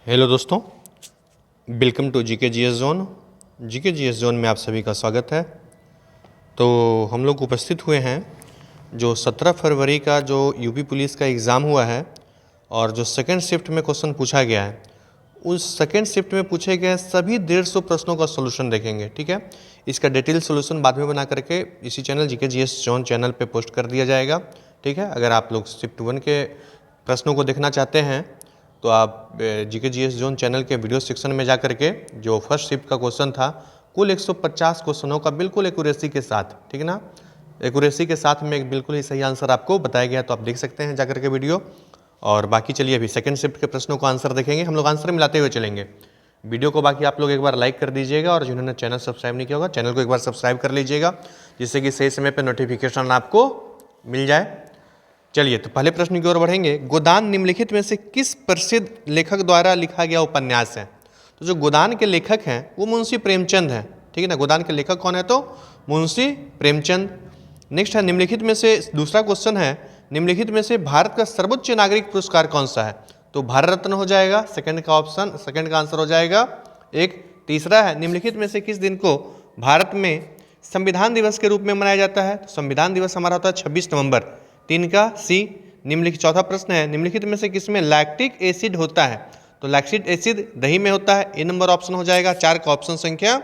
Hello दोस्तों, welcome to GK GS zone. GK GS zone में आप सभी का स्वागत है। तो हम लोग उपस्थित हुए हैं जो 17 फरवरी का जो यूपी पुलिस का एग्ज़ाम हुआ है और जो सेकंड शिफ्ट में क्वेश्चन पूछा गया है, उस सेकंड शिफ्ट में पूछे गए सभी 150 प्रश्नों का सोल्यूशन देखेंगे। ठीक है, इसका डिटेल सोल्यूशन बाद में बना करके इसी channel GK GS zone channel पे पोस्ट कर दिया जाएगा। ठीक है, अगर आप लोग शिफ्ट 1 के प्रश्नों को देखना चाहते हैं तो आप जीके जीएस जोन चैनल के वीडियो सेक्शन में जा करके जो फर्स्ट शिफ्ट का क्वेश्चन था, कुल 150 क्वेश्चनों का बिल्कुल एक्यूरेसी के साथ, ठीक है ना, एक्यूरेसी के साथ में एक बिल्कुल ही सही आंसर आपको बताया गया, तो आप देख सकते हैं जा करके वीडियो। और बाकी चलिए अभी सेकंड शिफ्ट के प्रश्नों को आंसर देखेंगे, हम लोग आंसर मिलाते हुए चलेंगे वीडियो को। बाकी आप लोग एक बार लाइक कर दीजिएगा और जिन्होंने चैनल सब्सक्राइब नहीं किया होगा चैनल को एक बार सब्सक्राइब कर लीजिएगा, जिससे कि सही समय पर नोटिफिकेशन आपको मिल जाए। चलिए तो पहले प्रश्न की ओर बढ़ेंगे। गोदान निम्नलिखित में से किस प्रसिद्ध लेखक द्वारा लिखा गया उपन्यास है? तो जो गोदान के लेखक हैं वो मुंशी प्रेमचंद हैं। ठीक है ना, गोदान के लेखक कौन है? तो मुंशी प्रेमचंद। नेक्स्ट है, निम्नलिखित में से दूसरा क्वेश्चन है, निम्नलिखित में से भारत का सर्वोच्च नागरिक पुरस्कार कौन सा है? तो भारत रत्न हो जाएगा, सेकंड का ऑप्शन, सेकंड का आंसर हो जाएगा एक। तीसरा है, निम्नलिखित में से किस दिन को भारत में संविधान दिवस के रूप में मनाया जाता है? तो संविधान दिवस हमारा होता है 26 नवंबर। तीन का सी। निम्नलिखित चौथा प्रश्न है, निम्नलिखित में से किसमें लैक्टिक एसिड होता है? तो लैक्टिक एसिड दही में होता है, ए नंबर ऑप्शन हो जाएगा, चार का ऑप्शन संख्या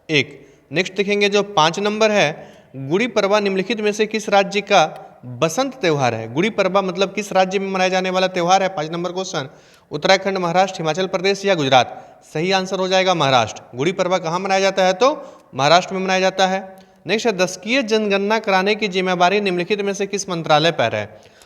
एक। नेक्स्ट देखेंगे जो 5 नंबर है, गुड़ी पड़वा निम्नलिखित में से किस राज्य का बसंत त्यौहार है? गुड़ी पड़वा मतलब किस राज्य में मनाया जाने वाला त्यौहार है? 5 नंबर क्वेश्चन। उत्तराखंड, महाराष्ट्र, हिमाचल प्रदेश या गुजरात? सही आंसर हो जाएगा महाराष्ट्र। गुड़ी पड़वा कहाँ मनाया जाता है? तो महाराष्ट्र में मनाया जाता है। नेक्स्ट है, दशकीय जनगणना कराने की जिम्मेवारी निम्नलिखित में से किस मंत्रालय पर है?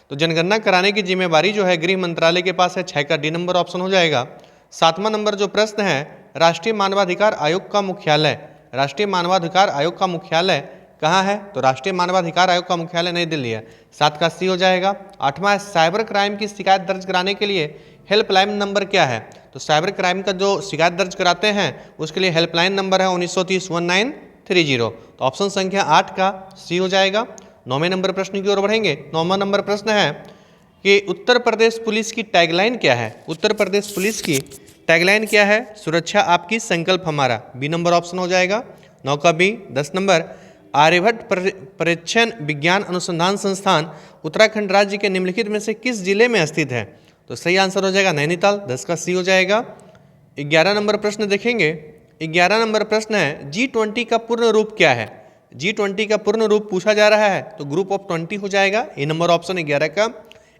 तो जनगणना कराने की जिम्मेवारी जो है गृह मंत्रालय के पास है, 6 का डी नंबर ऑप्शन हो जाएगा। 7वां नंबर जो प्रश्न है, राष्ट्रीय मानवाधिकार आयोग का मुख्यालय, राष्ट्रीय मानवाधिकार आयोग का मुख्यालय कहाँ है? तो राष्ट्रीय मानवाधिकार आयोग का मुख्यालय नई दिल्ली है, 7 का सी हो जाएगा। 8वां है, साइबर क्राइम की शिकायत दर्ज कराने के लिए हेल्पलाइन नंबर क्या है? तो साइबर क्राइम का जो शिकायत दर्ज कराते हैं उसके लिए हेल्पलाइन नंबर है 1930-1930। तो ऑप्शन संख्या 8 का सी हो जाएगा। 9वें नंबर प्रश्न की ओर बढ़ेंगे। 9वां नंबर प्रश्न है कि उत्तर प्रदेश पुलिस की टैगलाइन क्या है? उत्तर प्रदेश पुलिस की टैगलाइन क्या है? सुरक्षा आपकी, संकल्प हमारा, बी नंबर ऑप्शन हो जाएगा, 9 का बी। 10 नंबर, आर्यभट्ट परीक्षण विज्ञान अनुसंधान संस्थान उत्तराखंड राज्य के निम्नलिखित में से किस जिले में स्थित है? तो सही आंसर हो जाएगा नैनीताल, 10 का सी हो जाएगा। 11 नंबर प्रश्न देखेंगे। 11 नंबर प्रश्न है, G20 का पूर्ण रूप क्या है? G20 का पूर्ण रूप पूछा जा रहा है, तो ग्रुप ऑफ 20 हो जाएगा, ए नंबर ऑप्शन 11 का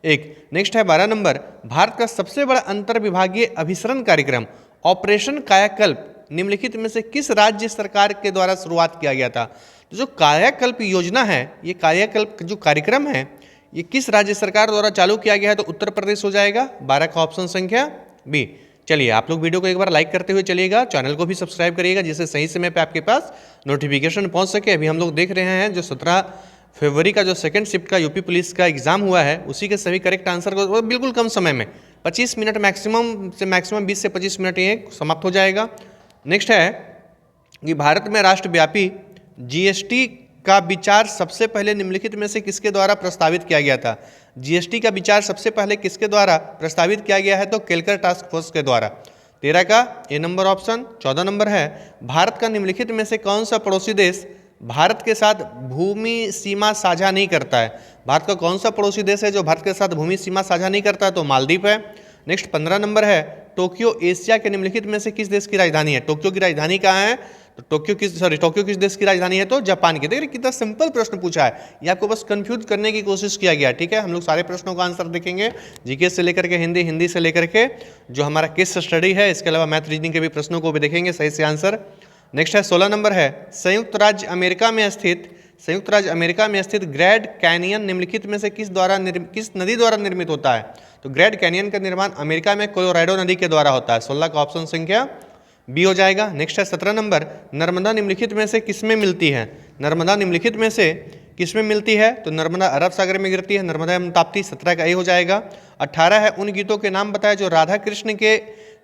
एक। नेक्स्ट है 12 नंबर, भारत का सबसे बड़ा अंतर विभागीय अभिसरण कार्यक्रम ऑपरेशन कायाकल्प निम्नलिखित में से किस राज्य सरकार के द्वारा शुरुआत किया गया था? तो जो कायाकल्प योजना है, ये कायाकल्प जो कार्यक्रम है, ये किस राज्य सरकार द्वारा चालू किया गया है? तो उत्तर प्रदेश हो जाएगा, 12 का ऑप्शन संख्या बी। चलिए आप लोग वीडियो को एक बार लाइक करते हुए चलिएगा, चैनल को भी सब्सक्राइब करिएगा, जिससे सही समय पे आपके पास नोटिफिकेशन पहुंच सके। अभी हम लोग देख रहे हैं जो 17 फरवरी का जो सेकंड शिफ्ट का यूपी पुलिस का एग्जाम हुआ है, उसी के सभी करेक्ट आंसर को बिल्कुल कम समय में 25 मिनट मैक्सिमम से मैक्सिमम 20 से 25 मिनट ये समाप्त हो जाएगा। नेक्स्ट है कि भारत में राष्ट्रव्यापी जीएसटी का विचार सबसे पहले निम्नलिखित में से किसके द्वारा प्रस्तावित किया गया था? जीएसटी का विचार सबसे पहले किसके द्वारा प्रस्तावित किया गया है? तो केलकर टास्क फोर्स के द्वारा, 13 का ए नंबर ऑप्शन। 14 नंबर है, भारत का निम्नलिखित में से कौन सा पड़ोसी देश भारत के साथ भूमि सीमा साझा नहीं करता है? भारत का कौन सा पड़ोसी देश है जो भारत के साथ भूमि सीमा साझा नहीं करता है? तो मालदीव है। नेक्स्ट 15 नंबर है, टोक्यो एशिया के निम्नलिखित में से किस देश की राजधानी है? टोक्यो की राजधानी कहाँ है? तो टोक्यो किस देश की राजधानी है? तो जापान की। देखिए कितना सिंपल प्रश्न पूछा है, ये आपको बस कंफ्यूज करने की कोशिश किया गया। ठीक है, हम लोग सारे प्रश्नों का आंसर देखेंगे, जीके से लेकर के हिंदी, हिंदी से लेकर के जो हमारा केस स्टडी है, इसके अलावा मैथ रीजनिंग के भी प्रश्नों को भी देखेंगे सही से आंसर। नेक्स्ट है 16 नंबर है, संयुक्त राज्य अमेरिका में स्थित ग्रैंड कैनियन निम्नलिखित में से किस नदी द्वारा निर्मित होता है? तो ग्रैंड कैनियन का निर्माण अमेरिका में कोलोराडो नदी के द्वारा होता है, 16 का ऑप्शन संख्या बी हो जाएगा। नेक्स्ट है 17 नंबर, नर्मदा निम्नलिखित में से किसमें मिलती है? नर्मदा निम्नलिखित में से किसमें मिलती है? तो नर्मदा अरब सागर में गिरती है, नर्मदा एवं ताप्ती, 17 का ए हो जाएगा। 18 है, उन गीतों के नाम बताए जो राधा कृष्ण के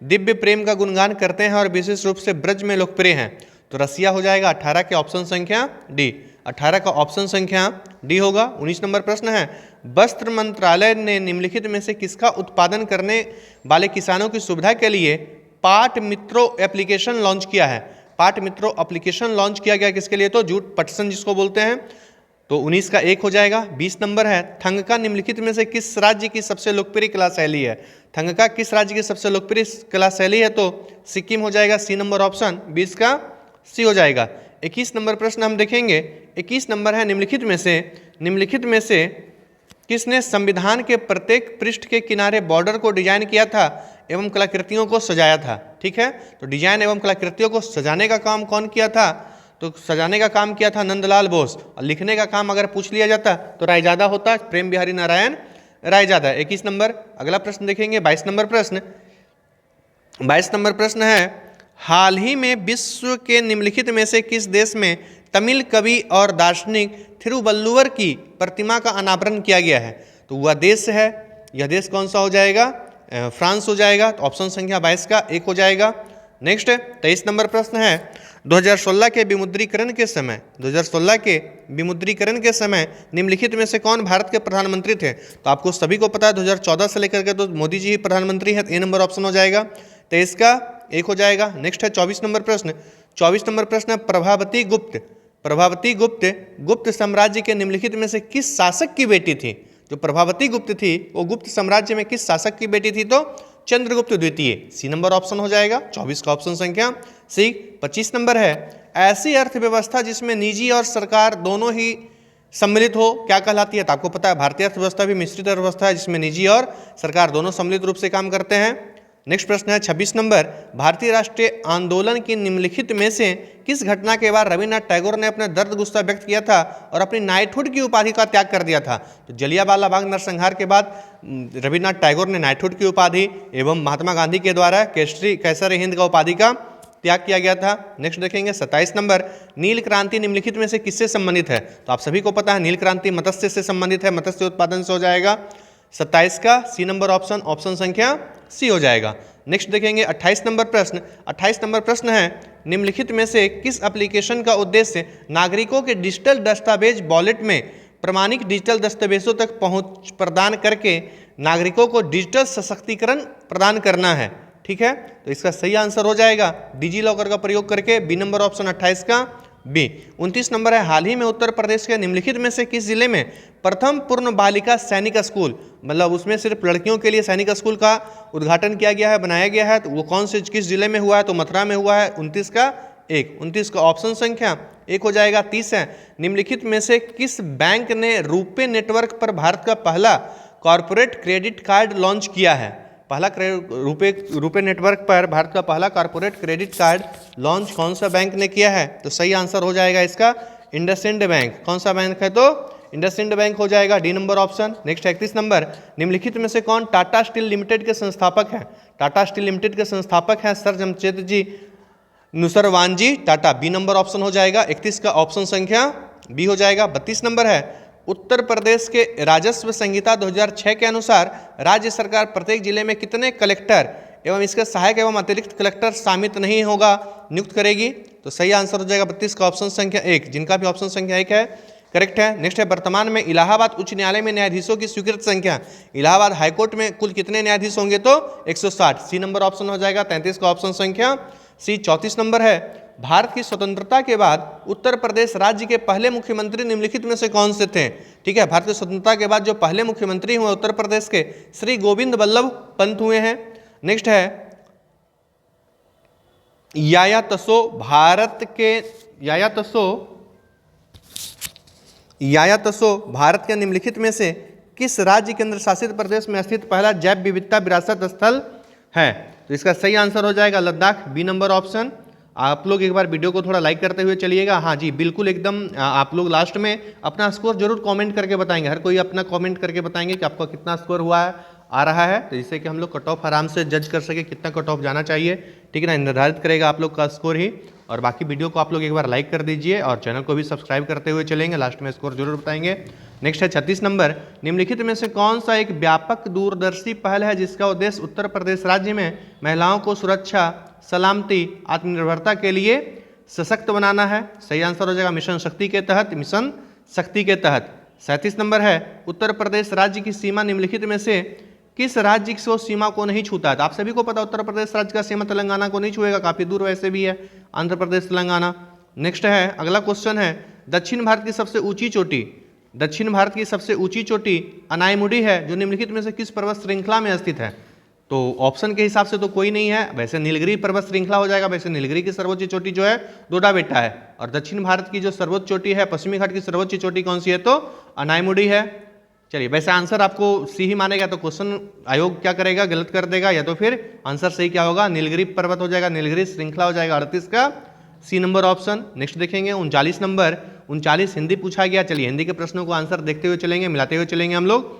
दिव्य प्रेम का गुणगान करते हैं और विशेष रूप से ब्रज में लोकप्रिय हैं? तो रसिया हो जाएगा, 18 के ऑप्शन संख्या डी। 18 का ऑप्शन संख्या डी होगा। 19 नंबर प्रश्न है, वस्त्र मंत्रालय ने निम्नलिखित में से किसका उत्पादन करने वाले किसानों की सुविधा के लिए पाट मित्रो एप्लीकेशन लॉन्च किया है? पाट मित्रो एप्लीकेशन लॉन्च किया गया किसके लिए? तो जूट पटसन जिसको बोलते हैं। तो 19 का 1 हो जाएगा। 20 नंबर है, थंगका निम्नलिखित में से किस राज्य की सबसे लोकप्रिय कला शैली है? थंगका किस राज्य की सबसे लोकप्रिय कला शैली है? तो सिक्किम हो जाएगा, सी नंबर ऑप्शन। 20 का सी हो जाएगा। 21 नंबर प्रश्न हम देखेंगे। 21 नंबर है, निम्नलिखित में से किसने संविधान के प्रत्येक पृष्ठ के किनारे बॉर्डर को डिजाइन किया था एवं कलाकृतियों को सजाया था? ठीक है, तो डिजाइन एवं कलाकृतियों को सजाने का काम कौन किया था? तो सजाने का काम किया था नंदलाल बोस, और लिखने का काम अगर पूछ लिया जाता तो रायजादा होता, प्रेम बिहारी नारायण रायजादा। 21 नंबर। अगला प्रश्न देखेंगे 22 नंबर प्रश्न। 22 नंबर प्रश्न है, हाल ही में विश्व के निम्नलिखित में से किस देश में तमिल कवि और दार्शनिक थिरुवल्लुवर की प्रतिमा का अनावरण किया गया है? तो वह देश है, यह देश कौन सा हो जाएगा? फ्रांस हो जाएगा। तो ऑप्शन संख्या 22 का 1 हो जाएगा। नेक्स्ट 23 नंबर प्रश्न है, 2016 के विमुद्रीकरण के समय निम्नलिखित में से कौन भारत के प्रधानमंत्री थे? तो आपको सभी को पता है 2014 से लेकर के तो मोदी जी ही प्रधानमंत्री है। ए नंबर ऑप्शन हो जाएगा। 23 का 1 हो जाएगा। नेक्स्ट है 24 नंबर प्रश्न। 24 नंबर प्रश्न है, प्रभावती गुप्त साम्राज्य के निम्नलिखित में से किस शासक की बेटी थी? जो प्रभावती गुप्त थी वो गुप्त साम्राज्य में किस शासक की बेटी थी? तो चंद्रगुप्त द्वितीय। सी नंबर ऑप्शन हो जाएगा। 24 का ऑप्शन संख्या सी। 25 नंबर है, ऐसी अर्थव्यवस्था जिसमें निजी और सरकार दोनों ही सम्मिलित हो क्या कहलाती है? तो आपको पता है भारतीय अर्थव्यवस्था भी मिश्रित अर्थव्यवस्था है जिसमें निजी और सरकार दोनों सम्मिलित रूप से काम करते हैं। नेक्स्ट प्रश्न है 26 नंबर, भारतीय राष्ट्रीय आंदोलन की निम्नलिखित में से किस घटना के बाद रविन्द्रनाथ टैगोर ने अपना दर्द गुस्सा व्यक्त किया था और अपनी नाइटहुड की उपाधि का त्याग कर दिया था? तो जलियांवाला बाग नरसंहार के बाद रविन्द्रनाथ टैगोर ने नाइटहुड की उपाधि एवं महात्मा गांधी के द्वारा कैसर हिंद का उपाधि का त्याग किया गया था। नेक्स्ट देखेंगे 27 नंबर, नील क्रांति निम्नलिखित में से किससे संबंधित है? तो आप सभी को पता है नील क्रांति मत्स्य से संबंधित है, मत्स्य उत्पादन से हो जाएगा। 27 का सी नंबर ऑप्शन संख्या सी हो जाएगा। नेक्स्ट देखेंगे 28 नंबर प्रश्न। 28 नंबर प्रश्न है, निम्नलिखित में से किस एप्लीकेशन का उद्देश्य नागरिकों के डिजिटल दस्तावेज वॉलेट में प्रमाणिक डिजिटल दस्तावेजों तक पहुंच प्रदान करके नागरिकों को डिजिटल सशक्तिकरण प्रदान करना है? ठीक है, तो इसका सही आंसर हो जाएगा डिजी लॉकर का प्रयोग करके, बी नंबर ऑप्शन 28 का बी। 29 नंबर है, हाल ही में उत्तर प्रदेश के निम्नलिखित में से किस जिले में प्रथम पूर्ण बालिका सैनिक स्कूल, मतलब उसमें सिर्फ लड़कियों के लिए सैनिक स्कूल का उद्घाटन किया गया है, बनाया गया है? तो वो कौन से किस जिले में हुआ है? तो मथुरा में हुआ है। 29 का 1। 29 का ऑप्शन संख्या 1 हो जाएगा। 30 है, निम्नलिखित में से किस बैंक ने रुपे नेटवर्क पर भारत का पहला कॉर्पोरेट क्रेडिट कार्ड लॉन्च किया है? पहला रुपे नेटवर्क पर भारत का पहला कॉर्पोरेट क्रेडिट कार्ड लॉन्च कौन सा बैंक ने किया है? तो सही आंसर हो जाएगा इसका इंडसइंड बैंक। कौन सा बैंक है? तो इंडसइंड बैंक हो जाएगा, D number option. Next 31 number, निम्नलिखित में से कौन टाटा स्टील लिमिटेड के संस्थापक हैं? टाटा स्टील लिमिटेड के संस्थापक हैं sir Jamshed ji Nusserwanji Tata, B number option हो जाएगा। 31 का ऑप्शन संख्या बी हो जाएगा। 32 नंबर है, उत्तर प्रदेश के राजस्व संहिता 2006 के अनुसार राज्य सरकार प्रत्येक जिले में कितने कलेक्टर एवं इसके सहायक एवं अतिरिक्त कलेक्टर शामित नहीं होगा नियुक्त करेगी? तो सही आंसर हो जाएगा 32 का ऑप्शन संख्या 1, जिनका भी ऑप्शन संख्या 1 है करेक्ट है। नेक्स्ट है, वर्तमान में इलाहाबाद उच्च न्यायालय में न्यायाधीशों की स्वीकृत संख्या, इलाहाबाद हाईकोर्ट में कुल कितने न्यायाधीश होंगे? तो 160, सी नंबर ऑप्शन हो जाएगा। 33 का ऑप्शन संख्या सी। 34 नंबर है, भारत की स्वतंत्रता के बाद उत्तर प्रदेश राज्य के पहले मुख्यमंत्री निम्नलिखित में से कौन से थे? ठीक है, भारत की स्वतंत्रता के बाद जो पहले मुख्यमंत्री हुए उत्तर प्रदेश के श्री गोविंद बल्लभ पंत हुए हैं। नेक्स्ट है, याया तसो भारत के निम्नलिखित में से किस राज्य केंद्र शासित प्रदेश में स्थित पहला जैव विविधता विरासत स्थल है? तो इसका सही आंसर हो जाएगा लद्दाख, बी नंबर ऑप्शन। आप लोग एक बार वीडियो को थोड़ा लाइक करते हुए चलिएगा। हाँ जी बिल्कुल एकदम, आप लोग लास्ट में अपना स्कोर जरूर कमेंट करके बताएंगे, हर कोई अपना कमेंट करके बताएंगे कि आपका कितना स्कोर हुआ है, आ रहा है, तो जिससे कि हम लोग कट ऑफ आराम से जज कर सके कितना कट ऑफ जाना चाहिए। ठीक है ना, निर्धारित करेगा आप लोग का स्कोर ही। और बाकी वीडियो को आप लोग एक बार लाइक कर दीजिए और चैनल को भी सब्सक्राइब करते हुए चलेंगे, लास्ट में स्कोर जरूर बताएंगे। नेक्स्ट है 36 नंबर, निम्नलिखित में से कौन सा एक व्यापक दूरदर्शी पहल है जिसका उद्देश्य उत्तर प्रदेश राज्य में महिलाओं को सुरक्षा, सलामती, आत्मनिर्भरता के लिए सशक्त बनाना है, सही आंसर हो जाएगा मिशन शक्ति के तहत, मिशन शक्ति के तहत। 37 नंबर है उत्तर प्रदेश राज्य की सीमा निम्नलिखित में से किस राज्य को सीमा को नहीं छूता है। तो आप सभी को पता उत्तर प्रदेश राज्य का सीमा तेलंगाना को नहीं छुएगा, काफी दूर वैसे भी है आंध्र प्रदेश तेलंगाना। नेक्स्ट है, अगला क्वेश्चन है, दक्षिण भारत की सबसे ऊंची चोटी, दक्षिण भारत की सबसे ऊंची चोटी अनायमुडी है जो निम्नलिखित में से किस पर्वत श्रृंखला में स्थित है। तो ऑप्शन के हिसाब से तो कोई नहीं है, वैसे नीलगिरी पर्वत श्रृंखला हो जाएगा। वैसे नीलगिरी की सर्वोच्च चोटी जो है डोडा बेट्टा है, और दक्षिण भारत की जो सर्वोच्च चोटी है, पश्चिमी घाट की सर्वोच्च चोटी कौन सी है, तो अनायमुडी है। चलिए, वैसे आंसर आपको सी ही मानेगा तो क्वेश्चन आयोग क्या करेगा, गलत कर देगा, या तो फिर आंसर सही क्या होगा, नीलगिरी पर्वत हो जाएगा, नीलगिरी श्रृंखला हो जाएगा 38 का सी नंबर ऑप्शन। नेक्स्ट देखेंगे 39 नंबर, 39 हिंदी पूछा गया। चलिए हिंदी के प्रश्नों को आंसर देखते हुए चलेंगे, मिलाते हुए चलेंगे हम लोग।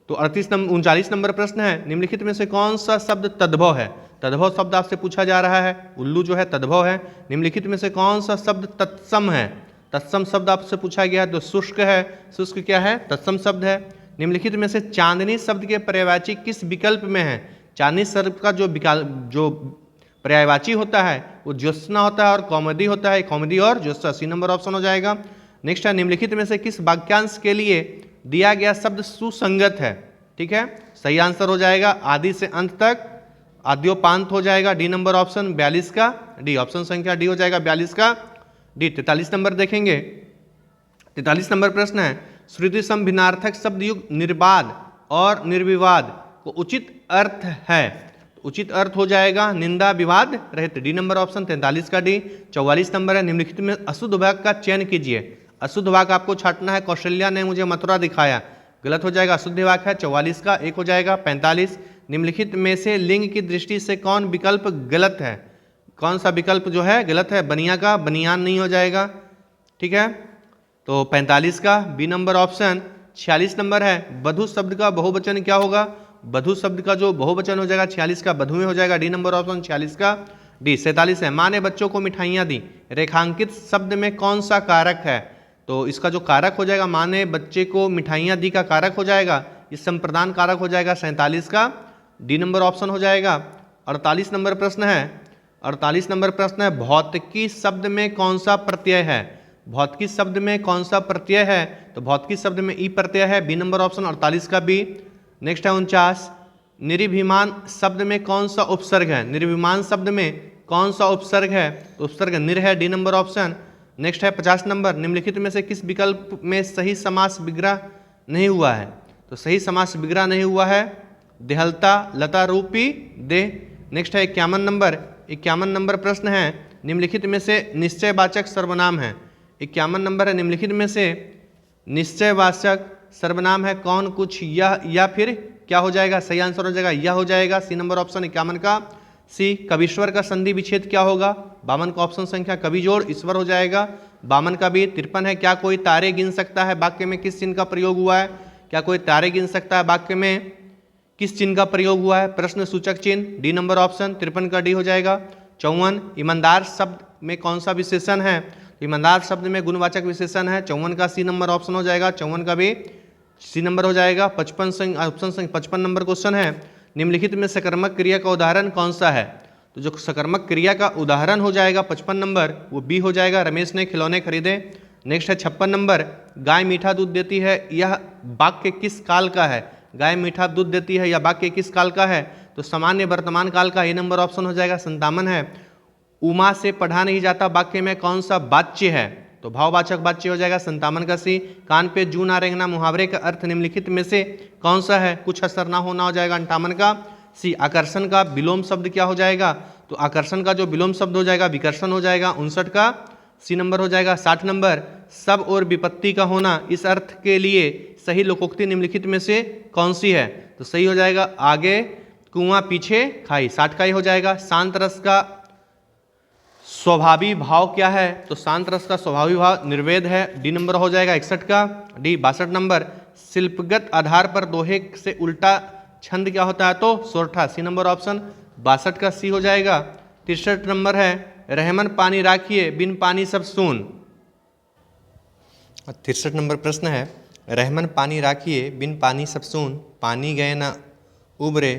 तो 39 नंबर प्रश्न है, निम्नलिखित में से कौन सा शब्द तद्भव है। तद्भव शब्द आपसे पूछा जा रहा है, उल्लू जो है तद्भव है। निम्नलिखित में से कौन सा शब्द तत्सम है, तत्सम शब्द आपसे पूछा गया है। तो शुष्क है, शुष्क क्या है, तत्सम शब्द है। निम्नलिखित में से चांदनी शब्द के पर्यायवाची किस विकल्प में है। चांदनी शब्द का जो पर्यायवाची होता है वो ज्योत्सना होता है और कॉमेडी होता है, कॉमेडी और ज्योत्सना, सी नंबर ऑप्शन हो जाएगा। नेक्स्ट है, निम्नलिखित में से किस वाक्यांश के लिए दिया गया शब्द सुसंगत है। ठीक है, सही आंसर हो जाएगा आदि से अंत तक, आद्योपांत हो जाएगा, डी नंबर ऑप्शन 42 का डी, ऑप्शन संख्या डी हो जाएगा 42 का डी। 43 नंबर देखेंगे, 43 नंबर प्रश्न है, श्रुति सम भिन्नार्थक शब्द युक्त निर्बाध और निर्विवाद को उचित अर्थ है। उचित अर्थ हो जाएगा निंदा विवाद रहित, डी नंबर ऑप्शन 43 का डी। 44 नंबर है, निम्नलिखित में अशुद्ध वाक्य का चयन कीजिए। अशुद्ध वाक्य आपको छाटना है, कौशल्या ने मुझे मथुरा दिखाया, गलत हो जाएगा, अशुद्ध वाक्य है। 44 का एक हो जाएगा। 45, निम्नलिखित में से लिंग की दृष्टि से कौन विकल्प गलत है। कौन सा विकल्प जो है गलत है, बनिया का बनियान नहीं हो जाएगा। ठीक है, तो 45 का बी नंबर ऑप्शन। 46 नंबर है, बधु शब्द का बहुवचन क्या होगा। बधु शब्द का जो बहुवचन हो जाएगा 46 का बधुएं हो जाएगा, डी नंबर ऑप्शन 46 का डी। 47 है, माँ ने बच्चों को मिठाइयाँ दी, रेखांकित शब्द में कौन सा कारक है। तो इसका जो कारक हो जाएगा, माँ ने बच्चे को मिठाइयाँ दी का कारक हो जाएगा, इस संप्रदान कारक हो जाएगा 47 का डी नंबर ऑप्शन हो जाएगा। 48 नंबर प्रश्न है, 48 नंबर प्रश्न है, भौतिकी शब्द में कौन सा प्रत्यय है। भौतिकी शब्द में कौन सा प्रत्यय है, तो भौतिकी शब्द में ई प्रत्यय है, बी नंबर ऑप्शन 48 का बी। नेक्स्ट है 49, निर्भिमान शब्द में कौन सा उपसर्ग है। निर्भिमान शब्द में कौन सा उपसर्ग है, तो उपसर्ग निर है, डी नंबर ऑप्शन। नेक्स्ट है 50 नंबर, निम्नलिखित में से किस विकल्प में सही समास विग्रह नहीं हुआ है। तो सही समास विग्रह नहीं हुआ है, देहलता लता रूपी दे। नेक्स्ट है 51 नंबर, 51 नंबर प्रश्न है, निम्नलिखित में से निश्चयवाचक सर्वनाम है। 51 नंबर है, निम्नलिखित में से निश्चयवाचक सर्वनाम है कौन, कुछ, यह, या फिर क्या हो जाएगा, सही आंसर हो जाएगा यह हो जाएगा, सी नंबर ऑप्शन 51 का सी। कविश्वर का संधि विच्छेद क्या होगा। 52 का ऑप्शन संख्या कवि जोड़ ईश्वर हो जाएगा, 52 का भी। 53 है, क्या कोई तारे गिन सकता है, वाक्य में किस चिन्ह का प्रयोग हुआ है। क्या कोई तारे गिन सकता है, वाक्य में किस चिन्ह का प्रयोग हुआ है, प्रश्न सूचक चिन्ह, डी नंबर ऑप्शन 53 का डी हो जाएगा। 54, ईमानदार शब्द में कौन सा विशेषण है। ईमानदार शब्द में गुणवाचक विशेषण है, 54 का सी नंबर ऑप्शन हो जाएगा, 54 का भी सी नंबर हो जाएगा। 55 ऑप्शन 55 नंबर क्वेश्चन है, निम्नलिखित में सकर्मक क्रिया का उदाहरण कौन सा है। तो जो सकर्मक क्रिया का उदाहरण हो जाएगा 55 नंबर, वो बी हो जाएगा, रमेश ने खिलौने खरीदे। नेक्स्ट है 56 नंबर, गाय मीठा दूध देती है, यह वाक्य किस काल का है। गाय मीठा दूध देती है, यह वाक्य किस काल का है, तो सामान्य वर्तमान काल का, ए नंबर ऑप्शन हो जाएगा। 57 है, उमा से पढ़ा नहीं जाता, वाक्य में कौन सा वाच्य है, तो भाववाचक वाच्य हो जाएगा, 57 का सी। कान पे जू ना रेंगना मुहावरे का अर्थ निम्नलिखित में से कौन सा है, कुछ असर ना होना हो जाएगा, 58 का सी। आकर्षण का विलोम शब्द क्या हो जाएगा, तो आकर्षण का जो विलोम शब्द हो जाएगा विकर्षण हो जाएगा, 59 का सी नंबर हो जाएगा। 60 नंबर, सब और विपत्ति का होना, इस अर्थ के लिए सही लोकोक्ति निम्नलिखित में से कौन सी है, तो सही हो जाएगा आगे कुआं पीछे खाई, 60 का ही हो जाएगा। शांत रस का स्वभावी भाव क्या है, तो शांत रस का स्वभावी भाव निर्वेद है, डी नंबर हो जाएगा 61 का डी। 62 नंबर, शिल्पगत आधार पर दोहे से उल्टा छंद क्या होता है, तो सोरठा, सी नंबर ऑप्शन 62 का सी हो जाएगा। 63 नंबर है, रहमन पानी राखिए बिन पानी सब सून। 63 नंबर प्रश्न है, रहमन पानी राखिए बिन पानी सब सून, पानी गए न उबरे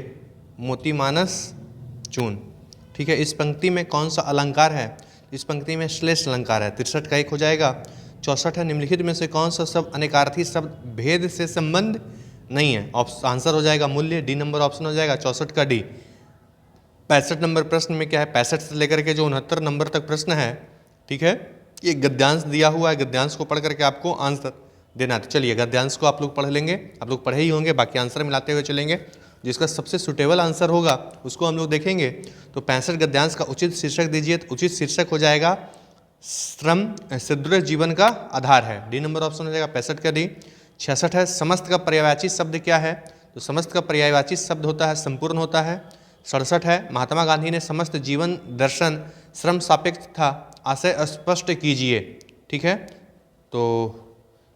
मोती मानस चून। ठीक है, इस पंक्ति में कौन सा अलंकार है। इस पंक्ति में श्लेष अलंकार है। 63 का 1 हो जाएगा। 64 है, निम्नलिखित में से कौन सा शब्द अनेकार्थी शब्द भेद से संबंध नहीं है? आंसर हो जाएगा मूल्य, डी नंबर ऑप्शन हो जाएगा 64 का डी। 65 नंबर प्रश्न में क्या है, 65 से लेकर के जो 69 नंबर तक प्रश्न है, ठीक है, ये गद्यांश दिया हुआ है, गद्यांश को पढ़ करके आपको आंसर देना है। चलिए गद्यांश को आप लोग पढ़ लेंगे, आप लोग पढ़े ही होंगे, बाकी आंसर मिलाते हुए चलेंगे। जिसका सबसे सुटेबल आंसर होगा उसको हम लोग देखेंगे। तो 65 गद्यांश का उचित शीर्षक दीजिए। तो उचित शीर्षक हो जाएगा श्रम सुदृढ़ जीवन का आधार है, डी नंबर ऑप्शन हो जाएगा 65 का डी। 66 है, समस्त का पर्यायवाची शब्द क्या है? तो समस्त का पर्यायवाची शब्द होता है संपूर्ण होता है। 67 है, महात्मा गांधी ने समस्त जीवन दर्शन श्रम सापेक्ष था, आशय स्पष्ट कीजिए, ठीक है। तो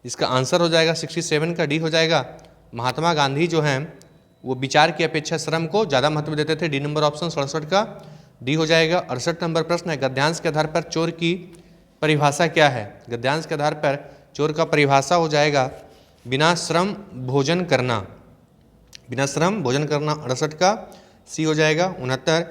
इसका आंसर हो जाएगा 67 का डी हो जाएगा। महात्मा गांधी जो हैं वो विचार की अपेक्षा श्रम को ज़्यादा महत्व देते थे, डी नंबर ऑप्शन 67 का डी हो जाएगा। 68 नंबर प्रश्न है, गद्यांश के आधार पर चोर की परिभाषा क्या है? गद्यांश के आधार पर चोर का परिभाषा हो जाएगा बिना श्रम भोजन करना, बिना श्रम भोजन करना 68 का सी हो जाएगा। 69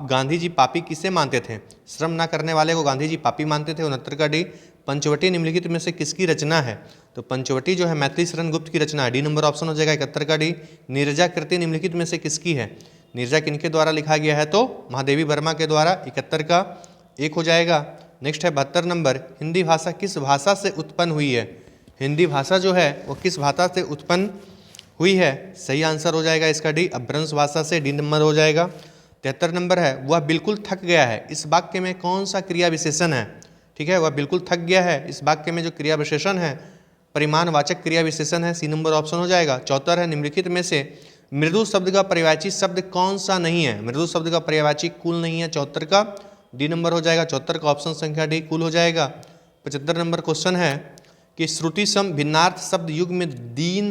गांधी जी पापी किसे मानते थे? श्रम ना करने वाले को गांधी जी पापी मानते थे, 69 का डी। पंचवटी निम्नलिखित में से किसकी रचना है? तो पंचवटी जो है मैथिली शरण गुप्त की रचना है, डी नंबर ऑप्शन हो जाएगा 71 का डी। नीरजा कृति निम्नलिखित में से किसकी है? नीरजा किनके द्वारा लिखा गया है? तो महादेवी वर्मा के द्वारा, 71 का 1 हो जाएगा। नेक्स्ट है 72 नंबर, हिंदी भाषा किस भाषा से उत्पन्न हुई है? हिंदी भाषा जो है वो किस भाषा से उत्पन्न हुई है? सही आंसर हो जाएगा इसका डी, अपभ्रंश भाषा से, डी नंबर हो जाएगा। 73 नंबर है, वह बिल्कुल थक गया है, इस वाक्य में कौन सा क्रिया विशेषण है? ठीक है, वह बिल्कुल थक गया है, इस वाक्य में जो क्रिया विशेषण है परिमाणवाचक क्रिया विशेषण है, सी नंबर ऑप्शन हो जाएगा। 74 है, निम्नलिखित में से मृदु शब्द का पर्यायवाची शब्द कौन सा नहीं है? मृदु शब्द का पर्यायवाची कुल नहीं है, 74 का डी नंबर हो जाएगा। 74 का ऑप्शन संख्या डी कुल हो जाएगा। 75 नंबर क्वेश्चन है कि श्रुति सम भिन्नार्थ शब्द युग में दीन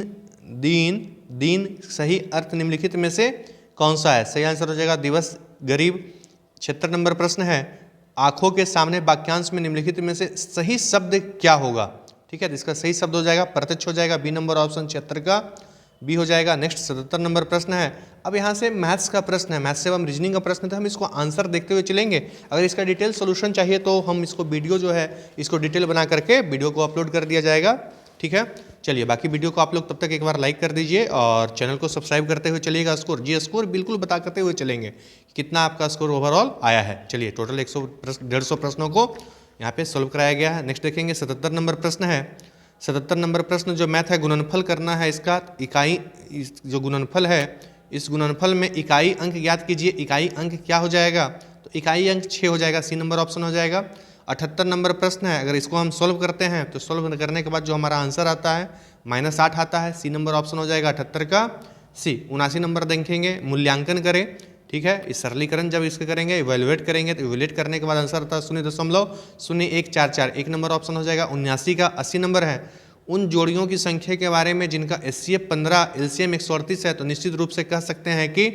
दीन दीन सही अर्थ निम्नलिखित में से कौन सा है? सही आंसर हो जाएगा दिवस गरीब। 76 नंबर प्रश्न है, आंखों के सामने वाक्यांश में निम्नलिखित में से सही शब्द क्या होगा? ठीक है, तो इसका सही शब्द हो जाएगा प्रत्यक्ष हो जाएगा, बी नंबर ऑप्शन 76 का बी हो जाएगा। नेक्स्ट 77 नंबर प्रश्न है, अब यहाँ से मैथ्स का प्रश्न है, मैथ्स एवं रीजनिंग का प्रश्न, तो हम इसको आंसर देखते हुए चलेंगे। अगर इसका डिटेल सोल्यूशन चाहिए तो हम इसको वीडियो जो है इसको डिटेल बना करके वीडियो को अपलोड कर दिया जाएगा, ठीक है। चलिए बाकी वीडियो को आप लोग तब तक एक बार लाइक कर दीजिए और चैनल को सब्सक्राइब करते हुए चलिएगा। स्कोर जी स्कोर बिल्कुल बता करते हुए चलेंगे कितना आपका स्कोर ओवरऑल आया है। चलिए टोटल 150 प्रश्नों को यहाँ पे सोल्व कराया गया है। नेक्स्ट देखेंगे 77 नंबर प्रश्न है। 77 नंबर प्रश्न जो मैथ है, गुणनफल करना है इसका, इकाई जो गुणनफल है इस गुणनफल में इकाई अंक ज्ञात कीजिए। इकाई अंक क्या हो जाएगा? तो इकाई अंक 6 हो जाएगा, सी नंबर ऑप्शन हो जाएगा। 78 नंबर प्रश्न है, अगर इसको हम सोल्व करते हैं तो सोल्व करने के बाद जो हमारा आंसर आता है -8 आता है, सी नंबर ऑप्शन हो जाएगा 78 का सी। 79 नंबर देखेंगे, मूल्यांकन करें, ठीक है, इस सरलीकरण जब इसके करेंगे इवेलुएट करेंगे तो इवेलुएट करने के बाद आंसर आता है 0.0144, 1 नंबर ऑप्शन हो जाएगा। 79 का 80 नंबर है, उन जोड़ियों की संख्या के बारे में जिनका HCF 15 LCM 138 है, तो निश्चित रूप से कह सकते हैं कि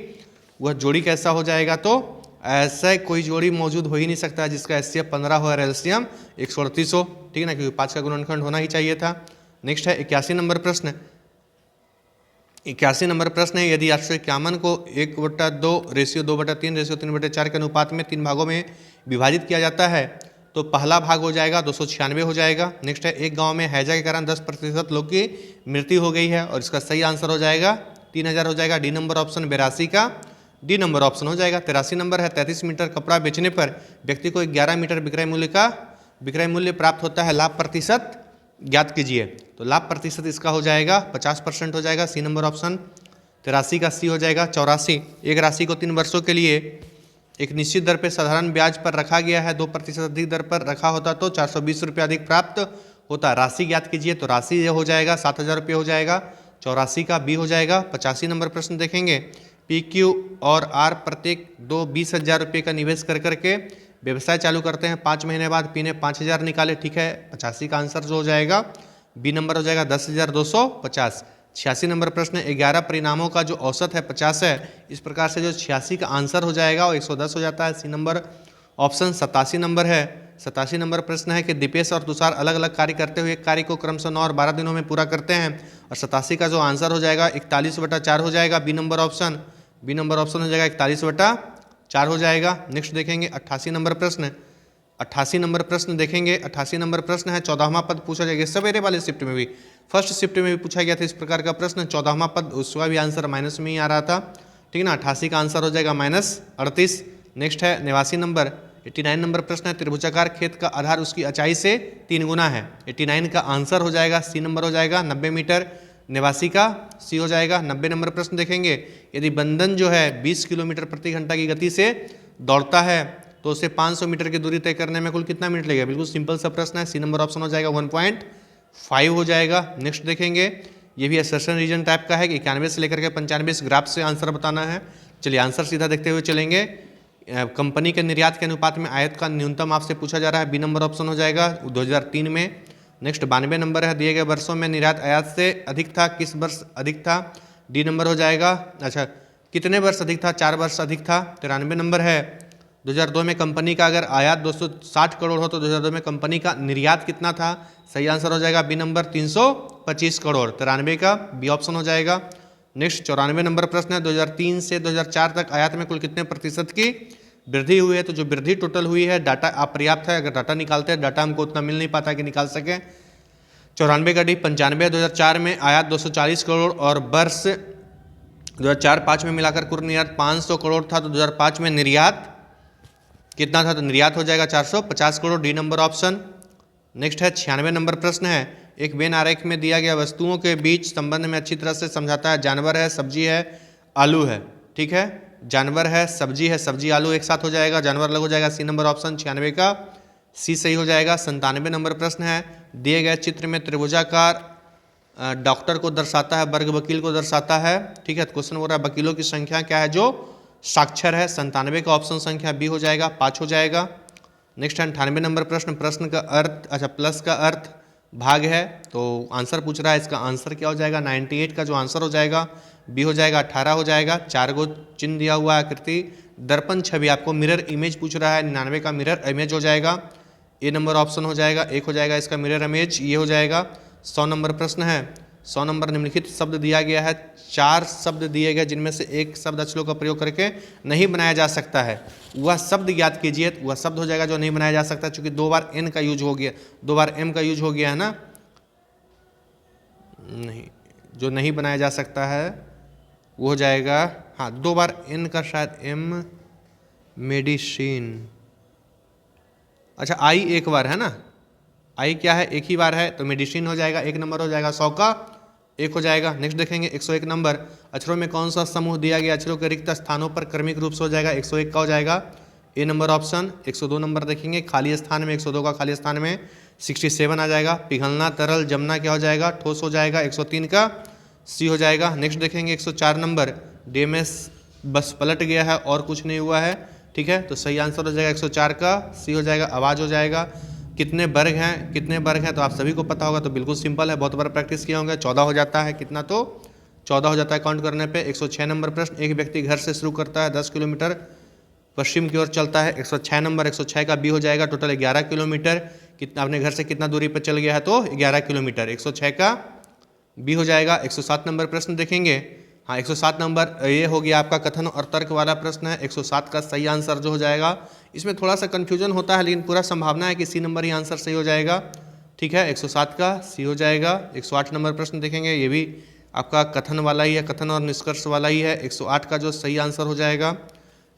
वह जोड़ी कैसा हो जाएगा? तो ऐसा कोई जोड़ी मौजूद हो ही नहीं सकता जिसका HCF 15 हो और LCM 138 हो, ठीक है ना, क्योंकि 5 का गुणनखंड होना ही चाहिए था। नेक्स्ट है 81 नंबर प्रश्न। 81 नंबर प्रश्न है, यदि 851 को 1/2 रेशियो 2/3 रेशियो 3/4 के अनुपात में 3 भागों में विभाजित किया जाता है तो पहला भाग हो जाएगा 296 हो जाएगा। नेक्स्ट है, एक गांव में हैजा के कारण 10% लोग की मृत्यु हो गई है और इसका सही आंसर हो जाएगा 3000 हो जाएगा, डी नंबर ऑप्शन 82 का डी नंबर ऑप्शन हो जाएगा। 83 नंबर है, 33 मीटर कपड़ा बेचने पर व्यक्ति को 11 मीटर विक्रय मूल्य प्राप्त होता है, लाभ प्रतिशत ज्ञात कीजिए। तो लाभ प्रतिशत इसका हो जाएगा 50% हो जाएगा, सी नंबर ऑप्शन। 83 का सी हो जाएगा। 84, एक राशि को 3 वर्षों के लिए एक निश्चित दर पर साधारण ब्याज पर रखा गया है, 2% अधिक दर पर रखा होता तो 420 रुपये अधिक प्राप्त होता। राशि ज्ञात कीजिए, तो राशि ये हो जाएगा 7000 रुपये हो जाएगा, 84 का बी हो जाएगा। 85 नंबर प्रश्न देखेंगे, PQ और R प्रत्येक 20,000 रुपये का निवेश कर करके व्यवसाय चालू करते हैं, 5 महीने बाद P ने 5000 निकाले, ठीक है। 85 का आंसर जो हो जाएगा बी नंबर हो जाएगा 10,250। 86 नंबर प्रश्न, 11 परिणामों का जो औसत है 50 है, इस प्रकार से जो 86 का आंसर हो जाएगा वो 110 हो जाता है, सी नंबर ऑप्शन। 87 नंबर है, 87 नंबर प्रश्न है कि दीपेश और तुषार अलग अलग कार्य करते हुए एक कार्य को क्रमशः 9 और 12 दिनों में पूरा करते हैं और 87 का जो आंसर हो जाएगा 41/4 हो जाएगा, B number option. B number option हो जाएगा 41/4 हो जाएगा। नेक्स्ट देखेंगे 88 नंबर प्रश्न, 88 नंबर प्रश्न देखेंगे। 88 नंबर प्रश्न है 14वां पद पूछा जाएगा। सवेरे वाले शिफ्ट में भी, फर्स्ट शिफ्ट में भी पूछा गया था इस प्रकार का प्रश्न। 14वां पद, उसका भी आंसर माइनस में ही आ रहा था, ठीक है ना। 88 का आंसर हो जाएगा -38। नेक्स्ट है 89 नंबर, 89 नंबर प्रश्न है त्रिभुजाकार खेत का आधार उसकी ऊंचाई से 3 गुना है। 89 का आंसर हो जाएगा सी नंबर हो जाएगा 90 मीटर। 89 का सी हो जाएगा। 90 नंबर प्रश्न देखेंगे, यदि बंधन जो है 20 किलोमीटर प्रति घंटा की गति से दौड़ता है तो उसे 500 मीटर की दूरी तय करने में कुल कितना मिनट लगेगा। बिल्कुल सिंपल सा प्रश्न है, सी नंबर ऑप्शन हो जाएगा 1.5 हो जाएगा। नेक्स्ट देखेंगे, ये भी असर्शन रीजन टाइप का है कि 91 से लेकर के 95 इस ग्राफ से आंसर बताना है। चलिए आंसर सीधा देखते हुए चलेंगे। कंपनी के निर्यात के अनुपात में आयात का न्यूनतम आपसे पूछा जा रहा है, बी नंबर ऑप्शन हो जाएगा 2003 में। नेक्स्ट 92 नंबर है, दिए गए वर्षों में निर्यात आयात से अधिक था, किस वर्ष अधिक था, डी नंबर हो जाएगा। अच्छा, कितने वर्ष अधिक था, 4 वर्ष अधिक था। 93 नंबर है, 2002 में कंपनी का अगर आयात 260 करोड़ हो तो 2002 में कंपनी का निर्यात कितना था। सही आंसर हो जाएगा बी नंबर 325 करोड़। 93 का बी ऑप्शन हो जाएगा। नेक्स्ट 94 नंबर प्रश्न है, 2003 से 2004 तक आयात में कुल कितने प्रतिशत की वृद्धि हुई है। तो जो वृद्धि टोटल हुई है, डाटा अपर्याप्त है, अगर डाटा निकालते हैं डाटा हमको उतना मिल नहीं पाता कि निकाल सकें। 94 का डी 95, 2004 में आयात 240 करोड़ और वर्ष 2004-05 में मिलाकर कुल निर्यात 500 करोड़ था, तो 2005 में निर्यात कितना था, तो निर्यात हो जाएगा 450 crore, D number option. Next है 96 नंबर प्रश्न है, एक वेन आरेख में दिया गया वस्तुओं के बीच संबंध में अच्छी तरह से समझाता है। जानवर है, सब्जी है, आलू है, ठीक है। जानवर है, सब्जी आलू एक साथ हो जाएगा, जानवर अलग हो जाएगा, सी नंबर ऑप्शन। 96 का सी सही हो जाएगा। 97 नंबर प्रश्न है, दिए गए चित्र में त्रिभुजाकार डॉक्टर को दर्शाता है, वर्ग वकील को दर्शाता है, ठीक है। क्वेश्चन हो रहा है वकीलों की संख्या क्या है जो साक्षर है। 97 का ऑप्शन संख्या बी हो जाएगा, 5 हो जाएगा। नेक्स्ट 98 नंबर प्रश्न का अर्थ, अच्छा प्लस का अर्थ भाग है, तो आंसर पूछ रहा है, इसका आंसर क्या हो जाएगा। 98 का जो आंसर हो जाएगा बी हो जाएगा, 18 हो जाएगा। 4 गो चिन्ह दिया हुआ आकृति दर्पण छवि, आपको मिरर इमेज पूछ रहा है, 99 का मिरर इमेज हो जाएगा, ए नंबर ऑप्शन हो जाएगा। 1 हो जाएगा इसका मिरर इमेज, ये हो जाएगा। 100 नंबर प्रश्न है, 100 नंबर निम्नलिखित शब्द दिया गया है, 4 शब्द दिए गए जिनमें से एक शब्द अक्षरों का प्रयोग करके नहीं बनाया जा सकता है, वह शब्द याद कीजिए। वह शब्द हो जाएगा जो नहीं बनाया जा सकता, चूंकि 2 बार एन का यूज हो गया, 2 बार एम का यूज हो गया है ना, नहीं जो नहीं बनाया जा सकता है वो हो जाएगा, हाँ 2 बार एन का शायद एम, मेडिसिन, अच्छा आई एक बार है ना, आई क्या है एक ही बार है, तो मेडिसिन हो जाएगा, 1 नंबर हो जाएगा। 100 का 1 हो जाएगा। नेक्स्ट देखेंगे 101 नंबर, अक्षरों में कौन सा समूह दिया गया, अक्षरों के रिक्त स्थानों पर क्रमिक रूप से हो जाएगा, 101 का हो जाएगा, ए नंबर ऑप्शन। 102 नंबर देखेंगे, खाली स्थान में 102 का खाली स्थान में 67 आ जाएगा। पिघलना, तरल, जमना क्या हो जाएगा, ठोस हो जाएगा, 103 का सी हो जाएगा। नेक्स्ट देखेंगे 104 नंबर, डीएमएस बस पलट गया है और कुछ नहीं हुआ है, ठीक है, तो सही आंसर हो जाएगा 104 का सी हो जाएगा, आवाज़ हो जाएगा। कितने वर्ग हैं, कितने वर्ग हैं, तो आप सभी को पता होगा, तो बिल्कुल सिंपल है, बहुत बार प्रैक्टिस किया होंगे। 14 हो जाता है, कितना, तो 14 हो जाता है काउंट करने पे। 106 नंबर प्रश्न, एक व्यक्ति घर से शुरू करता है, 10 किलोमीटर पश्चिम की ओर चलता है, 106 नंबर। 106 का बी हो जाएगा, टोटल 11 किलोमीटर, कितना अपने घर से कितना दूरी पर चल गया है, तो 11 किलोमीटर, 106 का बी हो जाएगा। 107 नंबर प्रश्न देखेंगे, हाँ 107 नंबर ये हो गया आपका कथन और तर्क वाला प्रश्न है। 107 का सही आंसर जो हो जाएगा, इसमें थोड़ा सा कन्फ्यूजन होता है लेकिन पूरा संभावना है कि सी नंबर ही आंसर सही हो जाएगा, ठीक है। 107 का सी हो जाएगा। 108 नंबर प्रश्न देखेंगे, ये भी आपका कथन वाला ही है, कथन और निष्कर्ष वाला ही है। 108 का जो सही आंसर हो जाएगा,